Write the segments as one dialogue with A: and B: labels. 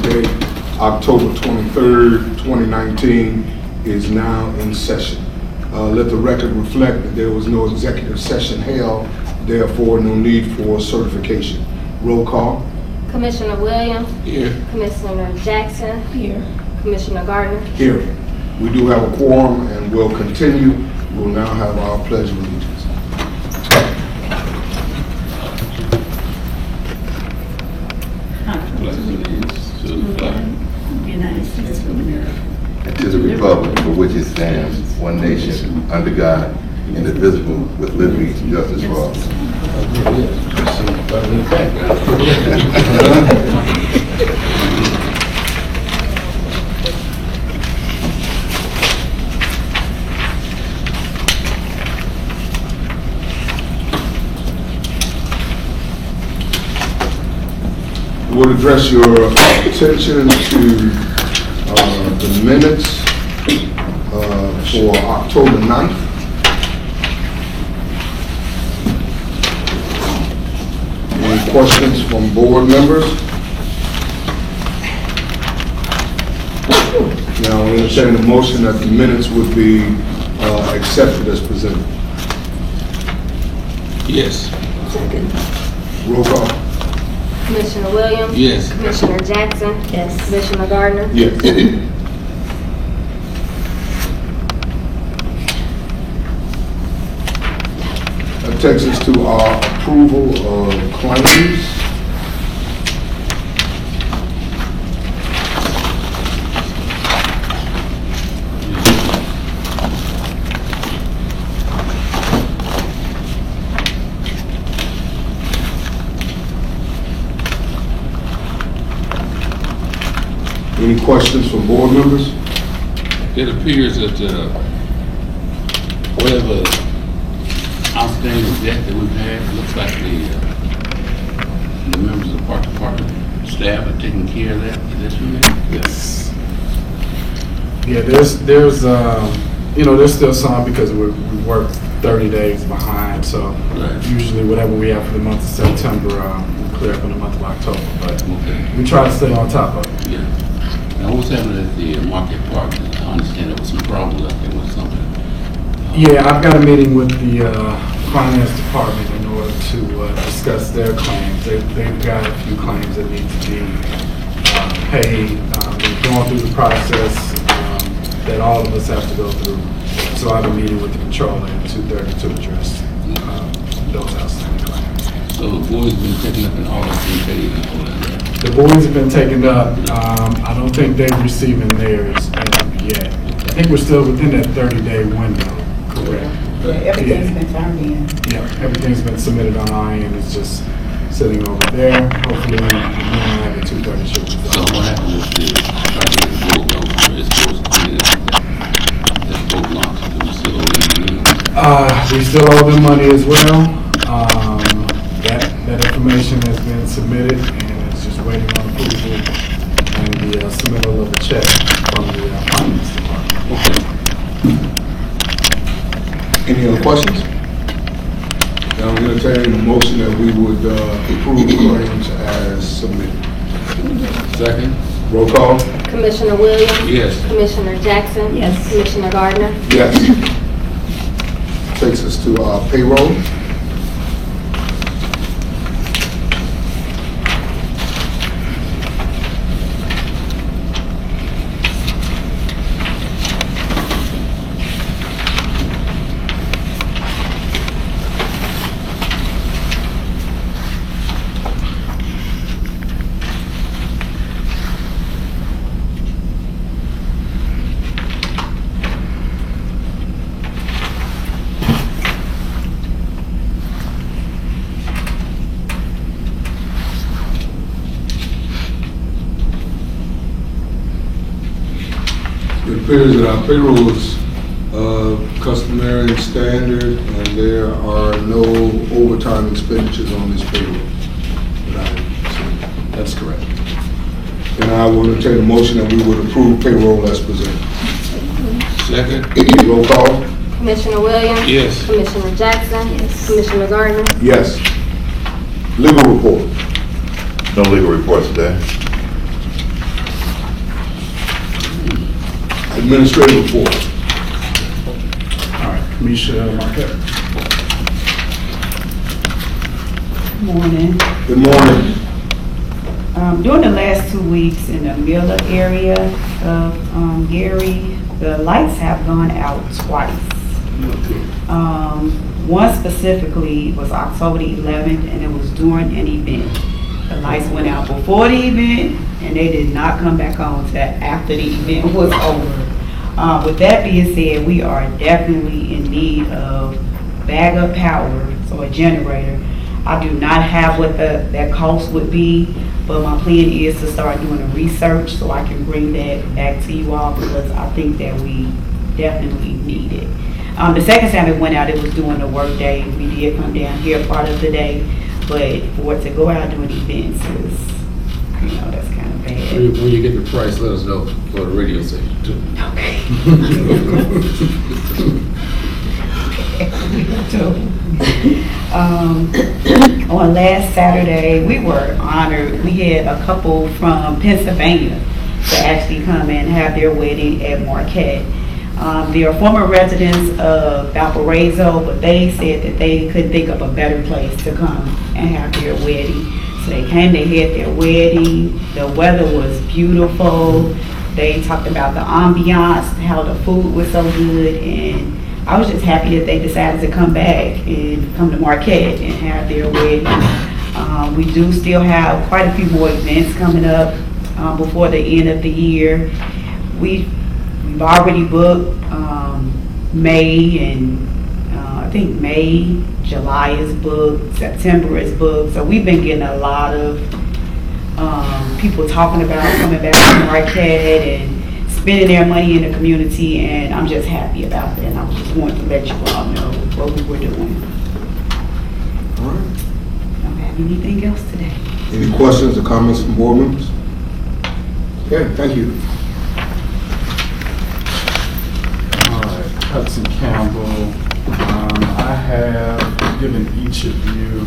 A: Tuesday, October 23rd, 2019, is now in session. Let the record reflect that there was no executive session held, therefore no need for certification. Roll call.
B: Commissioner Williams.
A: Here.
B: Commissioner Jackson.
C: Here.
B: Commissioner Gardner.
A: Here. We do have a quorum and we'll continue. We'll now have our pledge of allegiance.
C: To the flag of the United States of America,
D: and to the republic for which it stands, one nation, under God, indivisible, with liberty and justice for all.
A: I would address your attention to the minutes for October 9th. Any questions from board members? Now, I entertain a motion that the minutes would be accepted as presented.
E: Yes.
C: second.
A: Roll call.
B: Commissioner Williams.
E: Yes.
B: Commissioner Jackson.
C: Yes.
B: Commissioner Gardner.
A: Yes. That takes us to our approval of claims. Any questions from board members?
E: It appears that whatever outstanding debt that we've had, it looks like the members of the park department staff are taking care of that. Is that true?
F: Yes. Yeah, there's there's still some because we work 30 days behind. So
E: Right.
F: usually whatever we have for the month of September, we clear up in the month of October. But
E: Okay.
F: we try to stay on top of it.
E: Yeah. Now, what's happening at the market park? I understand there was some problems up there with something.
F: Yeah, I've got a meeting with the finance department in order to discuss their claims. They've got a few claims that need to be paid. They're going through the process that all of us have to go through. So I have a meeting with the controller at 2:30 to address those outstanding claims.
E: So the boys been picking up and all that's been paid and all that. Right?
F: The boys have been taken up. I don't think they're receiving theirs as of yet. I think we're still within that 30-day window. Correct.
C: Yeah, everything's been turned in.
F: Yeah, everything's been submitted on our end. It's just sitting over there. Hopefully, the meeting at 2:30 should be
E: So
F: done.
E: what happened with the trying to get the boat over? It's supposed to clean it up. That boat launch, do we still owe them?
F: We still owe them money as well. That information has been submitted and it's just waiting on approval and the submittal of a check from the finance department.
A: Any other questions? Now, I'm entertaining a motion that we would approve claims as submitted.
E: Second?
A: Roll call.
B: Commissioner Williams.
E: Yes.
B: Commissioner Jackson.
C: Yes.
B: Commissioner Gardner.
A: Yes. Takes us to our payroll. It appears that our payroll is customary and standard, and there are no overtime expenditures on this payroll.
F: That's correct.
A: And I will entertain a motion that we would approve payroll as presented.
E: Second?
A: Roll call.
B: Commissioner Williams.
E: Yes.
B: Commissioner Jackson.
C: Yes.
B: Commissioner Gardner.
A: Yes. Legal report.
D: No legal reports today.
A: Administrative report.
F: All right, Kamisha Marquette.
C: Morning.
A: Good morning.
C: During the last 2 weeks in the Miller area of Gary, the lights have gone out twice. One specifically was October the 11th, and it was during an event. The lights went out before the event, and they did not come back on until after the event was over. With that being said, we are definitely in need of backup power, so a generator. I do not have what that cost would be, but my plan is to start doing a research so I can bring that back to you all, because I think that we definitely need it. The second time it went out, it was during the work day. We did come down here part of the day, but for it to go out doing events is, that's kind of bad.
G: When you get the price, let us know for the radio station too.
C: On last Saturday, we were honored. We had a couple from Pennsylvania to actually come and have their wedding at Marquette. They are former residents of Valparaiso, but they said that they couldn't think of a better place to come and have their wedding. So they came, they had their wedding. The weather was beautiful. They talked about the ambiance, how the food was so good, and I was just happy that they decided to come back and come to Marquette and have their wedding. We do still have quite a few more events coming up before the end of the year. We've already booked May, and I think May, July is booked, September is booked. So we've been getting a lot of people talking about coming back to Marquette and spending their money in the community, and I'm just happy about that. And I just wanted to let you all know what we were doing.
A: All right.
C: Don't have anything else today.
A: Any questions or comments from board members? Okay, thank you.
F: All right, Hudson Campbell. I have given each of you,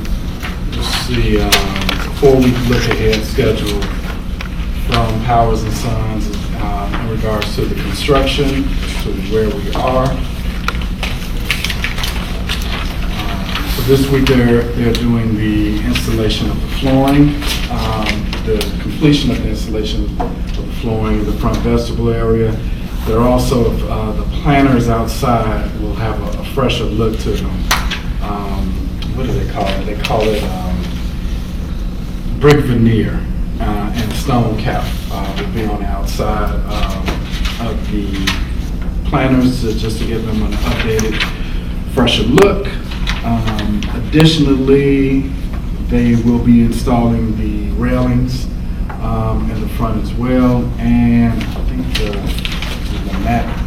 F: let's see, 4-week look-ahead schedule from Powers and Sons in regards to the construction, to where we are. So this week they're doing the installation of the flooring, the completion of the installation of the flooring in the front vestibule area. They're also, the planters outside will have a fresher look to them. What do they call it? They call it brick veneer and stone cap will be on the outside of the planters just to give them an updated, fresher look. Additionally, they will be installing the railings in the front as well, and I think the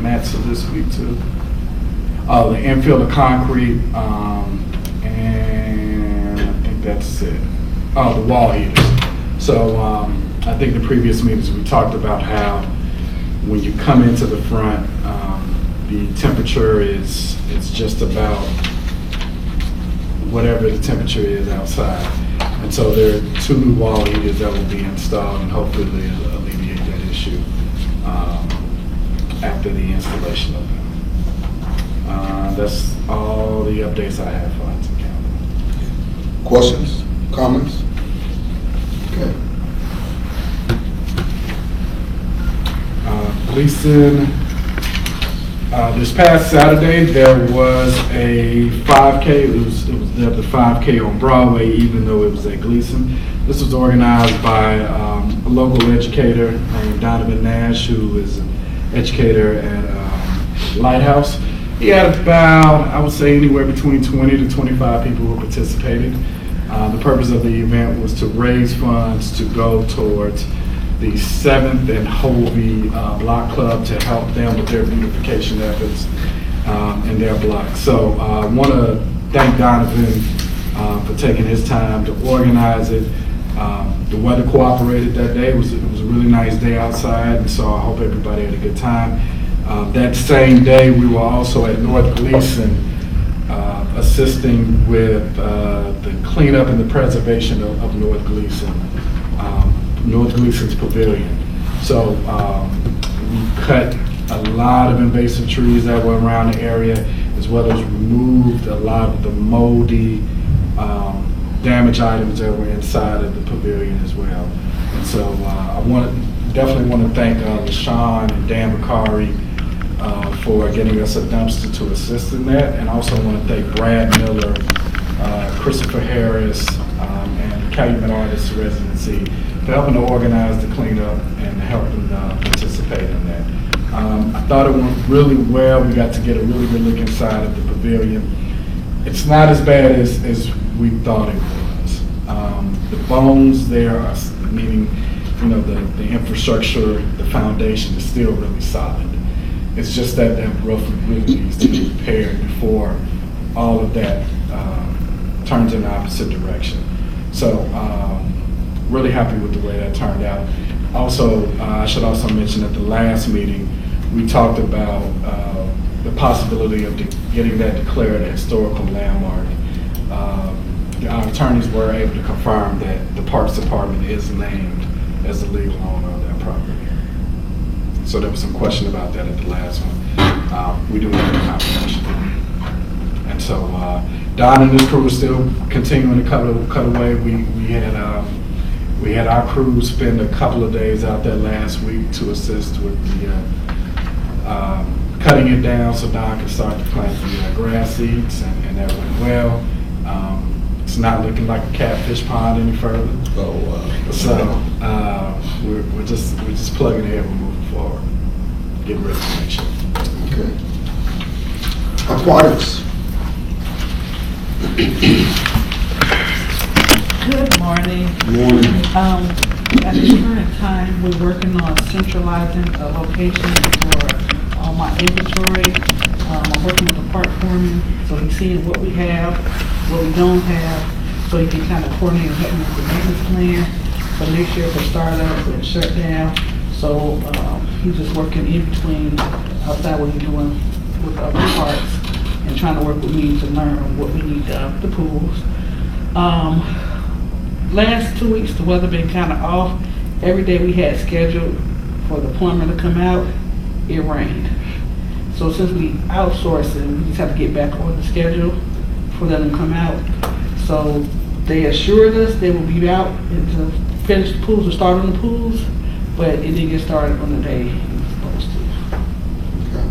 F: mats of this week too. The infill of concrete, and I think that's it. Oh, the wall heaters. So I think the previous meetings we talked about how when you come into the front, the temperature is just about whatever the temperature is outside. And so there are 2 new wall heaters that will be installed, and hopefully they'll alleviate that issue after the installation of them. That's all the updates I have for Hudson County.
A: Questions, comments? Okay. Gleason, this past Saturday there was a 5K. It was the 5K on Broadway, even though it was at Gleason. This was organized by a local educator named Donovan Nash, who is an educator at Lighthouse. He had about, I would say, anywhere between 20 to 25 people who participated. The purpose of the event was to raise funds to go towards the 7th and Hovey Block Club to help them with their beautification efforts in their block. So I want to thank Donovan for taking his time to organize it. The weather cooperated that day. It was a really nice day outside, and so I hope everybody had a good time. That same day, we were also at North Gleason assisting with the cleanup and the preservation of North Gleason, North Gleason's Pavilion. So we cut
F: a lot of invasive trees that were around the area, as well as removed a lot of the moldy, damaged items that were inside of the pavilion as well. And so I definitely want to thank LaShawn and Dan Bakari for getting us a dumpster to assist in that, and also want to thank Brad Miller, Christopher Harris, and Calumet Artists Residency for helping to organize the cleanup and helping participate in that. I thought it went really well. We got to get a really good look inside of the pavilion. It's not as bad as we thought it was. The bones there are, meaning, you know, the infrastructure, the foundation is still really solid. It's just that roof really needs to be repaired before all of that turns in the opposite direction. So really happy with the way that turned out. Also, I should also mention at the last meeting, we talked about the possibility of getting that declared a historical landmark. Our attorneys were able to confirm that the Parks Department is named as the legal owner of that property. So there was some question about that at the last one. We do have a confirmation. And so Don and his crew is still continuing to cut away. We had our crew spend a couple of days out there last week to assist with the cutting it down so Don could start to plant the grass seeds, and that went well. It's not looking like a catfish pond any further.
G: Oh, wow.
F: So we're just plugging ahead. We're moving forward, getting ready for next year.
A: Okay. Aquatics.
H: Good morning.
A: Morning.
H: At the current time, we're working on centralizing a location for all my inventory. I'm working with the park foreman, so he's seeing what we have, what we don't have, so he can kind of coordinate and help me with the maintenance plan for next year for startup and shutdown. So he's just working in between outside what he's doing with other parks and trying to work with me to learn what we need done, the pools. Last 2 weeks, the weather been kind of off. Every day we had scheduled for the plumber to come out, it rained. So since we outsourcing, we just have to get back on the schedule for them to come out. So they assured us they will be out and to finish the pools or start on the pools, but it didn't get started on the day it was supposed to.
A: Okay.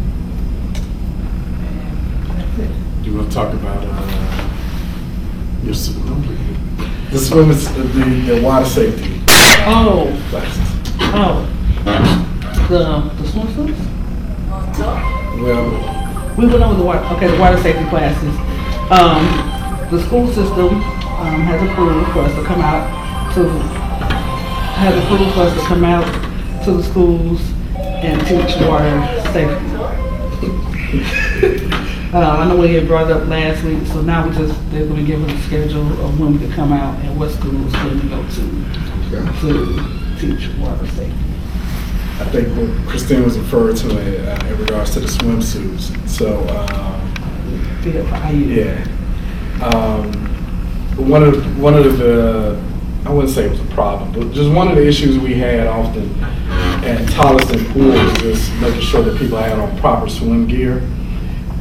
H: And that's it.
F: You want to talk about your the swimmers, the water safety
H: Oh,
F: classes?
H: the swimsuits?
F: Well,
H: We went over the water safety classes. The school system has approved for us to come out to the schools and teach water safety. I know we had brought it up last week, so now they're going to give us a schedule of when we can come out and what schools can we go to teach water safety.
F: I think what Christine was referring to in regards to the swimsuits. So, yeah. One of the, I wouldn't say it was a problem, but just one of the issues we had often at Tolleson Pool was just making sure that people had on proper swim gear.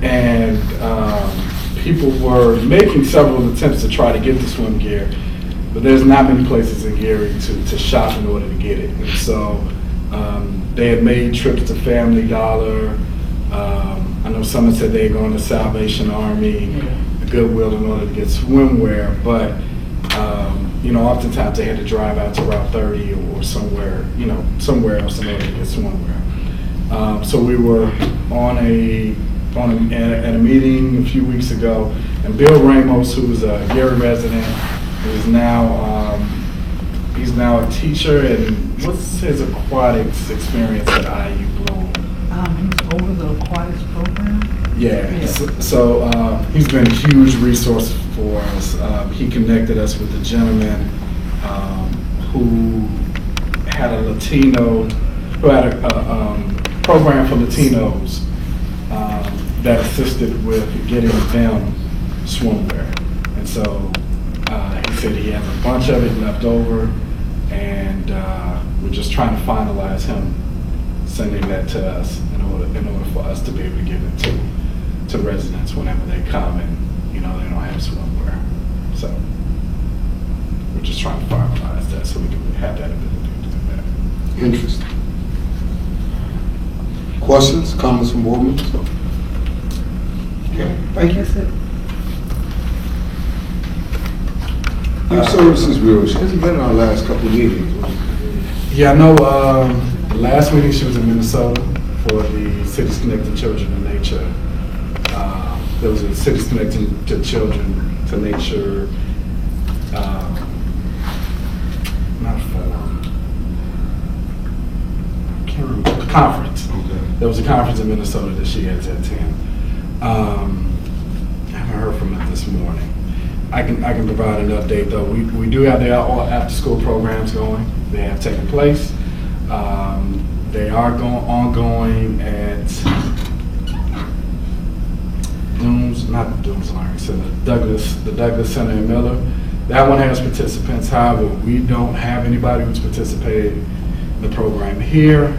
F: And people were making several attempts to try to get the swim gear, but there's not many places in Gary to shop in order to get it. And so they had made trips to Family Dollar. I know someone said they had gone to Salvation Army, Goodwill in order to get swimwear, but oftentimes they had to drive out to Route 30 or somewhere else in order to get swimwear. So we were at a meeting a few weeks ago, and Bill Ramos, who's a Gary resident, is now he's now a teacher. And what's his aquatics experience at IU Bloom?
H: He's over the aquatics program.
F: Yeah. So he's been a huge resource for us. He connected us with a gentleman who had a program for Latinos that assisted with getting them swimwear. And so he said he has a bunch of it left over, and we're just trying to finalize him sending that to us in order for us to be able to give it to residents whenever they come and, they don't have swimwear. So we're just trying to finalize that so we can have that ability to do that.
A: Interesting. Questions, comments from board members? Okay, thank you. Youth Services Bureau, she hasn't been in our last couple of meetings.
F: Yeah, I know, the last meeting she was in Minnesota for the Cities Connecting Children to Nature. There was a Cities Connecting to Children to Nature, not forum, I can't remember, conference.
A: Okay.
F: There was a conference in Minnesota that she had to attend. I haven't heard from her this morning. I can provide an update though. We do have the after-school programs going. They have taken place. They are ongoing at the Douglas Center in Miller. That one has participants. However, we don't have anybody who's participated in the program here,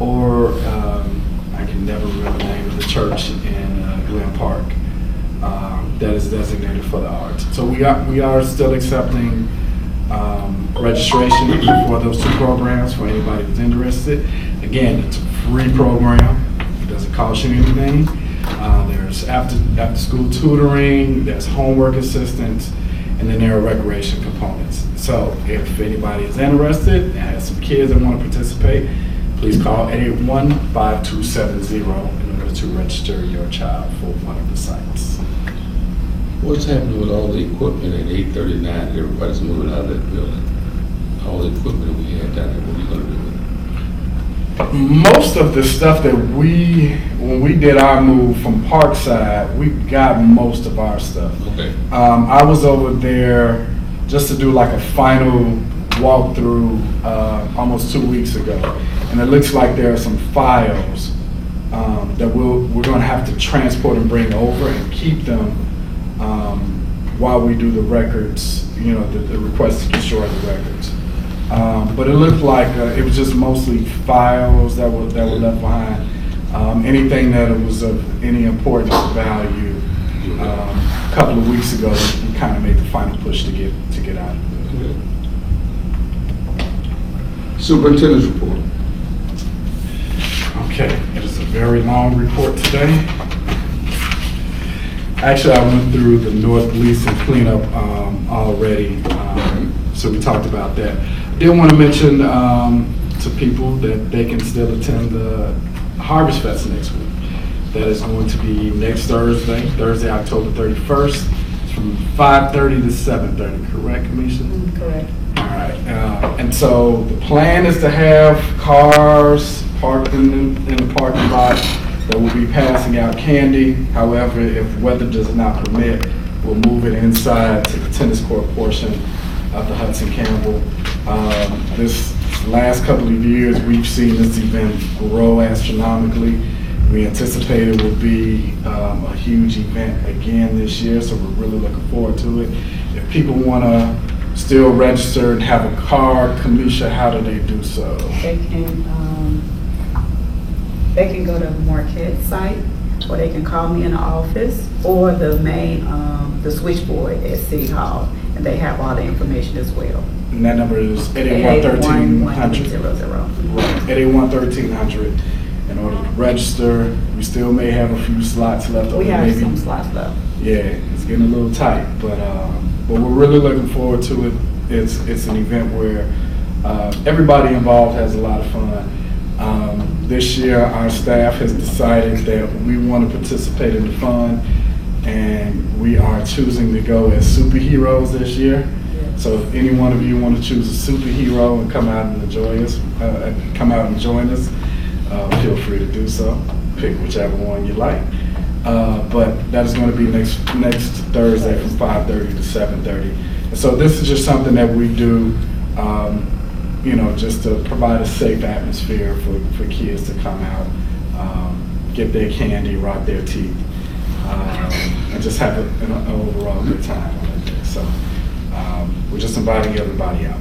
F: or I can never remember the name of the church in Glen Park that is designated for the arts. So we are still accepting registration for those two programs for anybody who's interested. Again, it's a free program. It doesn't cost you anything. There's after school tutoring, there's homework assistance, and then there are recreation components. So if anybody is interested and has some kids that want to participate, please call 881-5270 in order to register your child for one of the sites.
E: What's happening with all the equipment at 839? Everybody's moving out of that building. All the equipment we had down there, what are you gonna do with it?
F: Most of the stuff that when we did our move from Parkside, we got most of our stuff.
E: Okay.
F: I was over there just to do like a final walkthrough almost 2 weeks ago, and it looks like there are some files that we're going to have to transport and bring over and keep them while we do the records. The request to destroy the records. But it looked like it was just mostly files that were left behind. Anything that was of any importance or value. A couple of weeks ago, we kind of made the final push to get out of it.
A: Superintendent's report.
F: Okay, it is a very long report today. Actually, I went through the North Gleason cleanup already, so we talked about that. I did want to mention to people that they can still attend the Harvest Fest next week. That is going to be next Thursday, October 31st, from 5:30 to 7:30, correct, Kamisha?
C: Correct.
F: All right, and so the plan is to have cars parked in the parking lot that will be passing out candy. However, if weather does not permit, we'll move it inside to the tennis court portion of the Hudson Campbell. This last couple of years, we've seen this event grow astronomically. We anticipate it will be a huge event again this year, so we're really looking forward to it. If people want to still register and have a card, Kamisha, how do they do so?
C: They can go to the Marquette site, or they can call me in the office, or the main, the switchboard at City Hall, and they have all the information as well.
F: And that number is 881-1300.
C: 881-1300.
F: Right, 881-1300. In order to register, we still may have a few slots left.
C: We have
F: maybe.
C: some slots left.
F: Yeah, it's getting a little tight, but we're really looking forward to it. It's an event where everybody involved has a lot of fun. This year, our staff has decided that we want to participate in the fun, and we are choosing to go as superheroes this year. So if any one of you want to choose a superhero and come out and enjoy us, join us, feel free to do so. Pick whichever one you like. But that is going to be next Thursday from 5:30 to 7:30. And so this is just something that we do, just to provide a safe atmosphere for kids to come out, get their candy, rock their teeth, and just have an overall good time on it. So we're just inviting everybody out.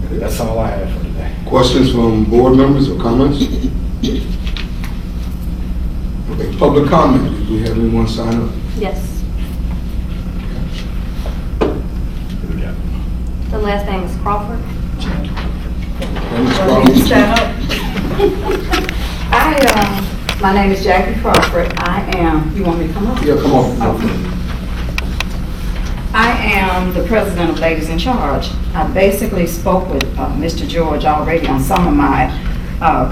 F: That's all I have for today.
A: Questions from board members or comments? Okay, public comment. Do we have anyone sign up?
B: Yes. The last name is Crawford.
A: Okay, Ms. Crawford.
C: My name is Jackie Crawford. You want me to come up?
A: Yeah, come on.
C: I am the president of Ladies in Charge. I basically spoke with Mr. George already on some of my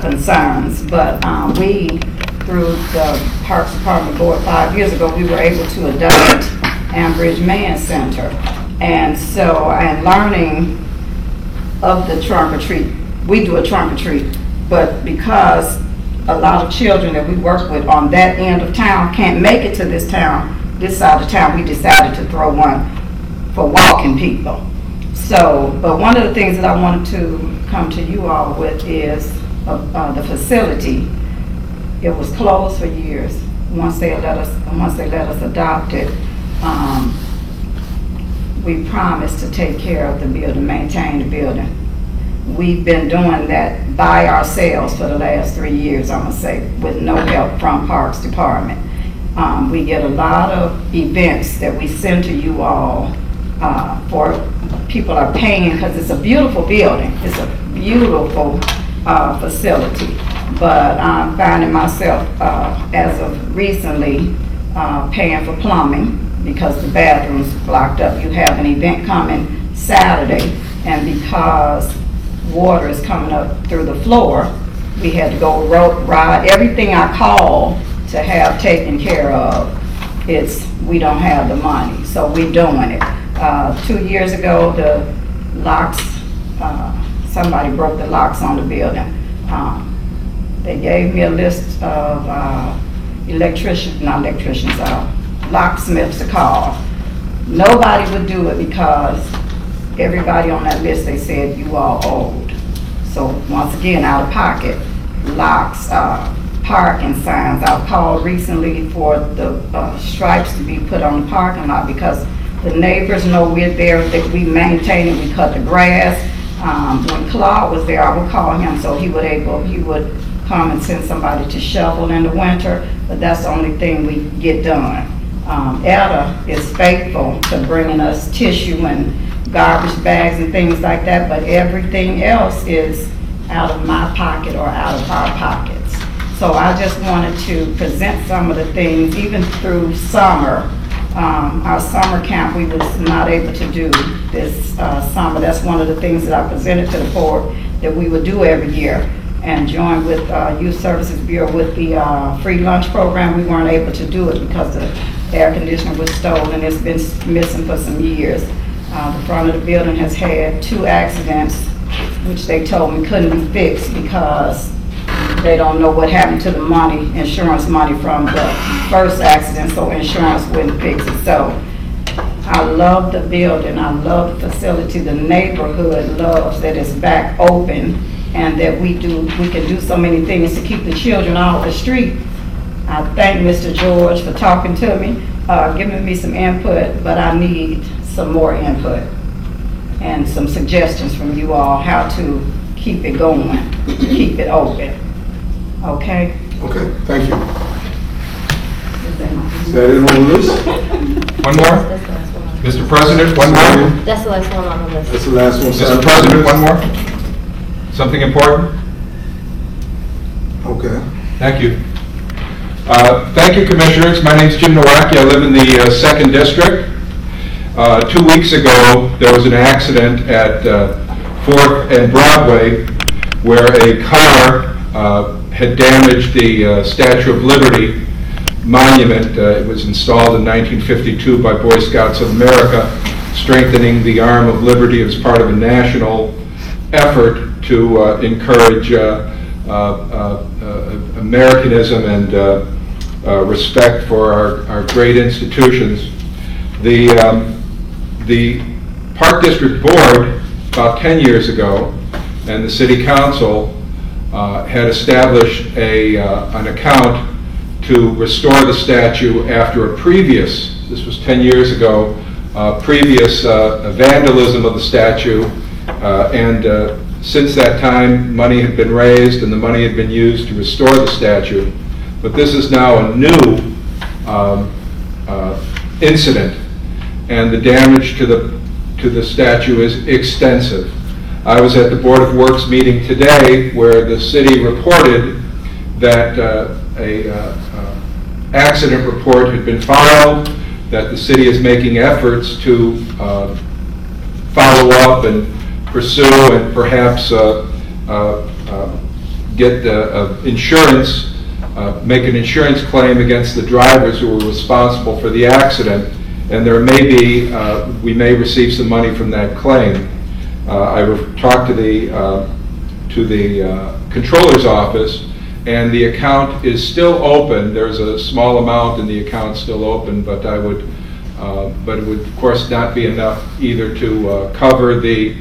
C: concerns, but we, through the Parks Department Board 5 years ago, we were able to adopt Ambridge Man Center. And so I'm learning of the trunk or treat. We do a trunk or treat, but because a lot of children that we work with on that end of town can't make it to this side of town, we decided to throw one for walking people. So, but one of the things that I wanted to come to you all with is the facility. It was closed for years. Once they let us adopt it, we promised to take care of the building, maintain the building. We've been doing that by ourselves for the last 3 years, I'm gonna say, with no help from Parks Department. We get a lot of events that we send to you all for people are paying, because it's a beautiful building. It's a beautiful facility. But I'm finding myself, as of recently, paying for plumbing because the bathroom's blocked up. You have an event coming Saturday, and because water is coming up through the floor, we had to go ride. Everything I call to have taken care of, we don't have the money, so we're doing it. 2 years ago, the locks, somebody broke the locks on the building. They gave me a list of locksmiths to call. Nobody would do it because everybody on that list, they said you all owed. So once again, out of pocket, locks, parking signs. I've called recently for the stripes to be put on the parking lot because the neighbors know we're there, that we maintain it, we cut the grass. When Claude was there, I would call him so he would come and send somebody to shovel in the winter, but that's the only thing we get done. Etta is faithful to bringing us tissue and garbage bags and things like that, but everything else is out of my pocket or out of our pockets. So I just wanted to present some of the things, even through summer. Our summer camp, we was not able to do this summer. That's one of the things that I presented to the board that we would do every year, and join with Youth Services Bureau with the free lunch program. We weren't able to do it because the air conditioner was stolen. It's been missing for some years. The front of the building has had 2 accidents, which they told me couldn't be fixed because they don't know what happened to the money, insurance money from the first accident, so insurance wouldn't fix it. So I love the building, I love the facility, the neighborhood loves that it's back open and that we can do so many things to keep the children off the street. I thank Mr. George for talking to me, giving me some input, but I need some more input and some suggestions from you all how to keep it going, keep it open. Okay?
A: Okay, thank you. Is that it on the list?
I: One more?
B: That's the last one.
I: Mr. President, one more?
B: That's the last one on the list.
A: That's the last one.
I: Mr. President, one more? Something important?
A: Okay.
I: Thank you. Thank you, Commissioners. My name's Jim Nowacki. I live in the 2nd District. 2 weeks ago, there was an accident at 4th and Broadway where a car had damaged the Statue of Liberty monument. It was installed in 1952 by Boy Scouts of America, strengthening the arm of liberty as part of a national effort to encourage Americanism and respect for our great institutions. The Park District Board, about 10 years ago, and the City Council had established an account to restore the statue after a previous, this was 10 years ago, previous vandalism of the statue Since that time, money had been raised and the money had been used to restore the statue. But this is now a new incident, and the damage to the statue is extensive. I was at the Board of Works meeting today where the city reported that accident report had been filed, that the city is making efforts to follow up and pursue and perhaps get insurance, make an insurance claim against the drivers who were responsible for the accident, and there may be, we may receive some money from that claim. I talked to the controller's office, and the account is still open. There's a small amount in the account still open, but it would of course not be enough either to cover the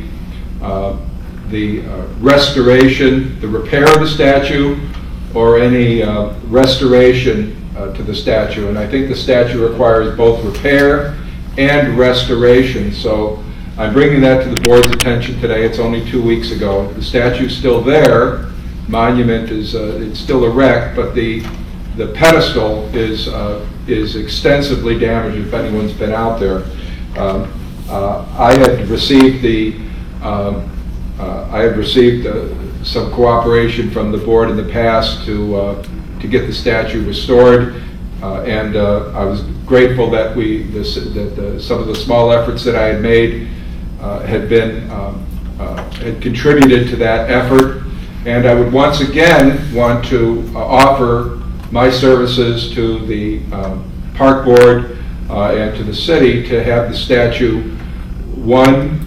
I: restoration, the repair of the statue, or any restoration to the statue. And I think the statue requires both repair and restoration. So I'm bringing that to the board's attention today. It's only 2 weeks ago. The statue's still there. Monument is it's still erect, but the pedestal is extensively damaged. If anyone's been out there, I had received some cooperation from the board in the past to get the statue restored, and I was grateful that some of the small efforts that I had made had contributed to that effort. And I would once again want to offer my services to the park board and to the city to have the statue, 1,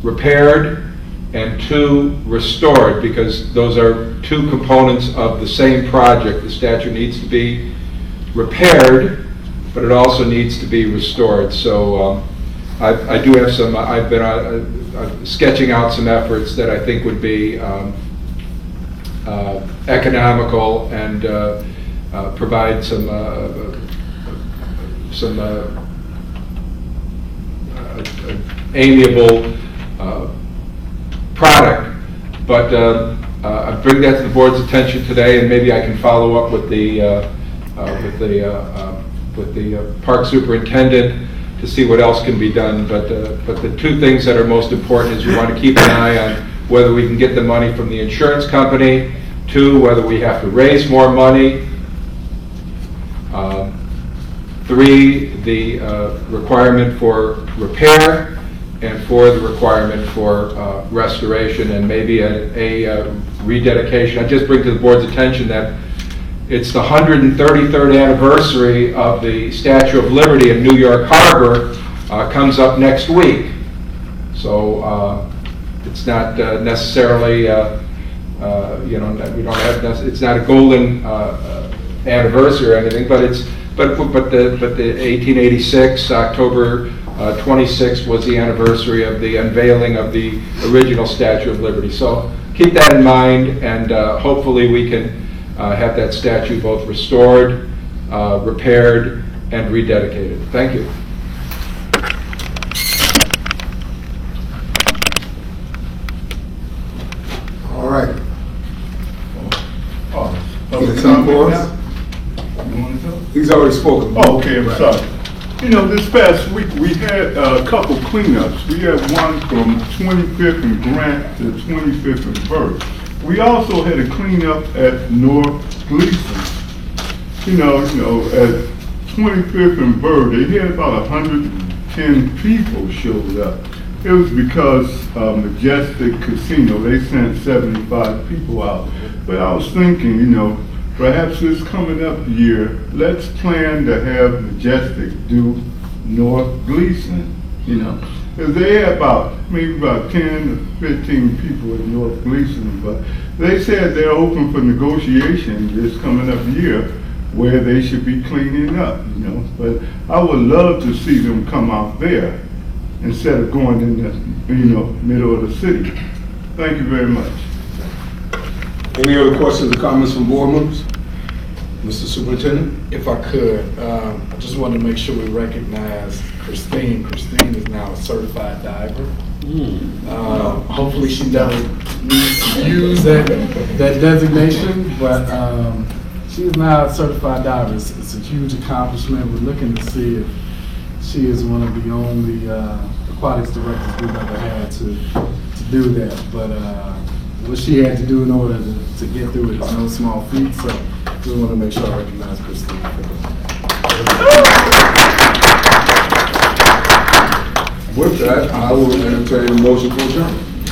I: repaired, and 2, restored, because those are 2 components of the same project. The statue needs to be repaired, but it also needs to be restored. So I do have some, I've been sketching out some efforts that I think would be economical and provide some amiable product. But I bring that to the board's attention today, and maybe I can follow up with the park superintendent to see what else can be done. But the 2 things that are most important is we want to keep an eye on whether we can get the money from the insurance company, 2, whether we have to raise more money, 3, the requirement for repair, and 4, the requirement for restoration and maybe a rededication. I just bring to the board's attention that it's the 133rd anniversary of the Statue of Liberty in New York Harbor, comes up next week. So it's not necessarily, we don't have, it's not a golden anniversary or anything, but the 1886, October 26th was the anniversary of the unveiling of the original Statue of Liberty. So keep that in mind, and hopefully we can have that statue both restored, repaired, and rededicated. Thank you.
A: All right.
J: Public
A: Tom
J: comment
A: Morris?
J: now? You want to go?
A: He's already spoken.
J: Oh, okay, I'm sorry. You know, this past week we had a couple cleanups. We had one from 25th and Grant to 25th and Burke. We also had a cleanup at North Gleason. You know, at 25th and Burke, they had about 110 people showed up. It was because Majestic Casino, they sent 75 people out. But I was thinking, perhaps this coming up year, let's plan to have Majestic do North Gleason, Because they had maybe about 10 to 15 people at North Gleason, but they said they're open for negotiation this coming up year where they should be cleaning up, But I would love to see them come out there instead of going in the, middle of the city. Thank you very much.
A: Any other questions or comments from board members? Mr. Superintendent?
F: If I could, I just wanted to make sure we recognize Christine. Christine is now a certified diver. Hopefully she never needs to use that designation, but she is now a certified diver. It's a huge accomplishment. We're looking to see if she is one of the only aquatics directors we've ever had to do that. But what she had to do in order to get through it is no small feat, so we want to make sure I recognize Christine for that.
A: With that, I will entertain a motion for adjournment.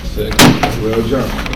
G: Second.
A: Well adjourned.